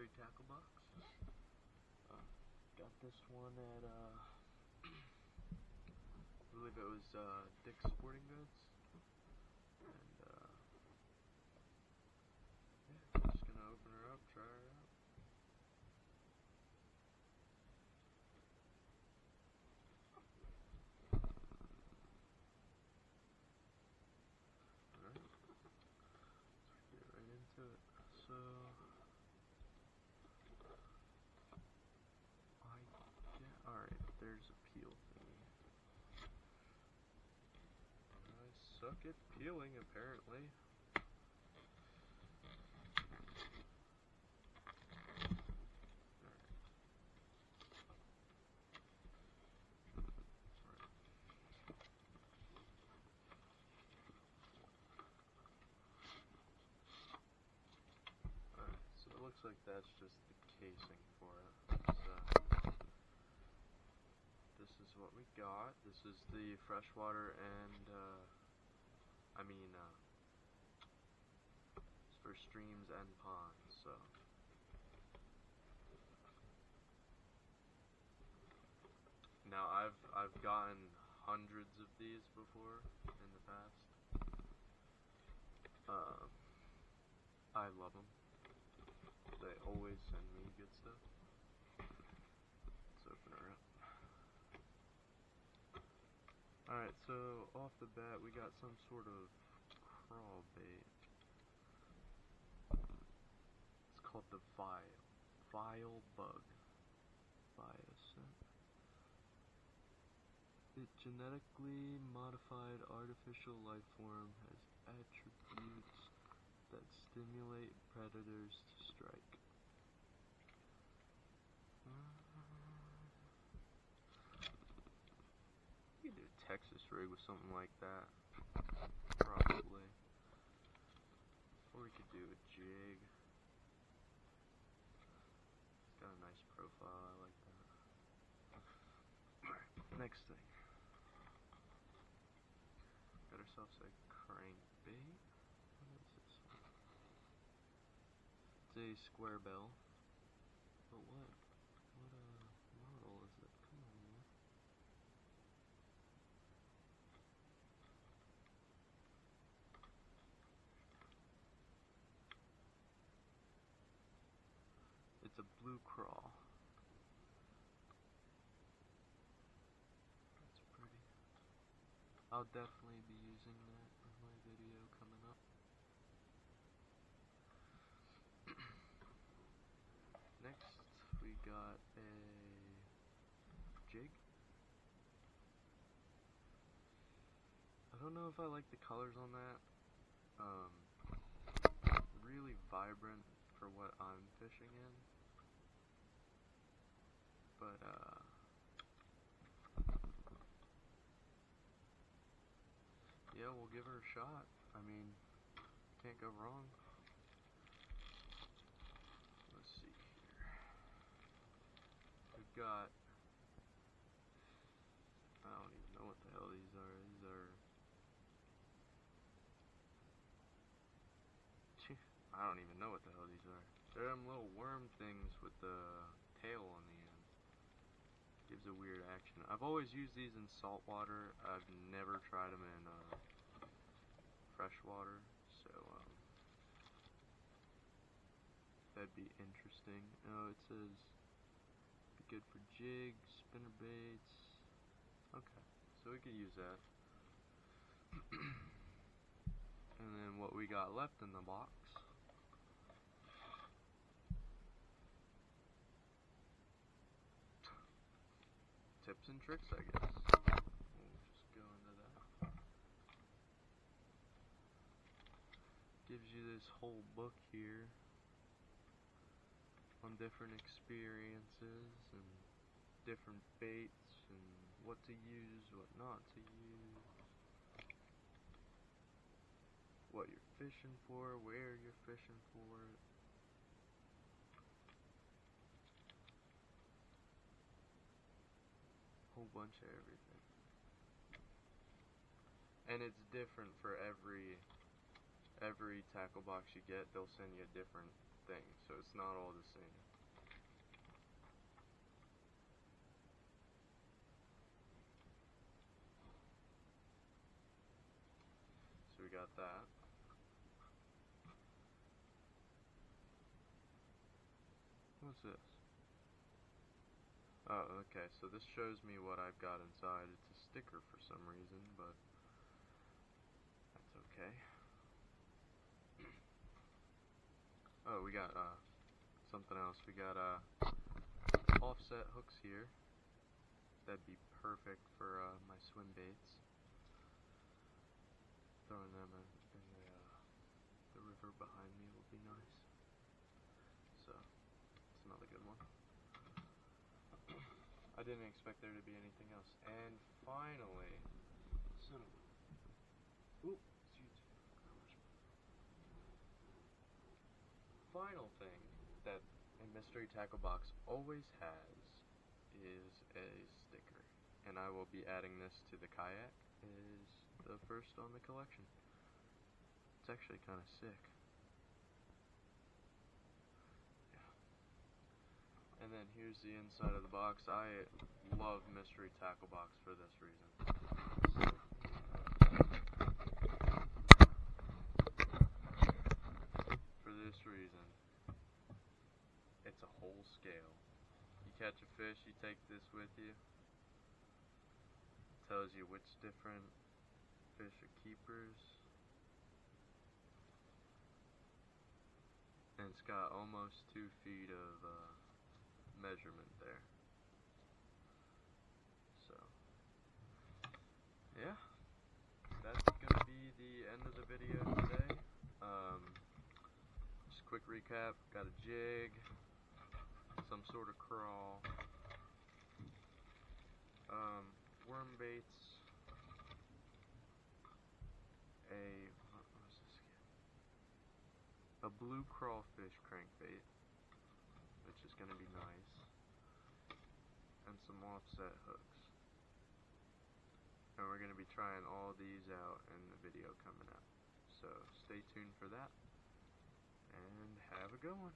Stray tackle box. Got this one at I believe it was Dick's Sporting Goods, and yeah, just gonna open her up, try her out. Alright, let's get right into it. So alright, there's a peel thingy. I suck at peeling, apparently. Alright, so it looks like that's just the casing for it. This is what we got. This is the freshwater and it's for streams and ponds, so. Now I've gotten hundreds of these before in the past. I love them. They always send me good stuff. Let's open her up. Alright, so off the bat we got some sort of crawl bait. It's called the Vile Bug. Bioscent. The genetically modified artificial life form has attributes that stimulate predators to strike. You could do a Texas rig with something like that, probably. Or we could do a jig. It's got a nice profile, I like that. Alright, next thing. Got ourselves a crankbait. What is this one? It's a square bell. But what model is it? Come on, man. It's a blue crawl. That's pretty. I'll definitely be using that in my video coming up. Next, we got a jig. I don't know if I like the colors on that. Really vibrant for what I'm fishing in. But, yeah, we'll give her a shot. I mean, can't go wrong. Let's see here. We've got, I don't even know what the hell these are. These are, I don't even know what the hell these are. They're them little worm things with the tail on the end. Gives a weird action. I've always used these in salt water. I've never tried them in fresh water, so that'd be interesting. Oh, it says be good for jigs, spinner baits. Okay, so we could use that. And then what we got left in the box. Tips and tricks, I guess. We'll just go into that. Gives you this whole book here on different experiences and different baits and what to use, what not to use, what you're fishing for, where you're fishing for it. Whole bunch of everything. And it's different for every tackle box you get. They'll send you a different things, so it's not all the same. So we got that. What's this? Oh, okay, so this shows me what I've got inside. It's a sticker for some reason, but that's okay. Oh, we got something else. We got offset hooks here. That'd be perfect for my swim baits. Throwing them in the river behind me will be nice. So, it's another good one. I didn't expect there to be anything else. And finally, final thing that a mystery tackle box always has is a sticker. And I will be adding this to the kayak as the first on the collection. It's actually kind of sick. And then here's the inside of the box. I love mystery tackle box for this reason. For this reason, it's a whole scale. You catch a fish, you take this with you. It tells you which different fish are keepers. And it's got almost 2 feet of measurement there. So, yeah, that's gonna be the end of the video today. Just a quick recap, got a jig, some sort of crawl, worm baits, a blue crawfish crankbait, which is gonna be nice, and some offset hooks. And we're going to be trying all these out in the video coming up. So stay tuned for that, and have a good one.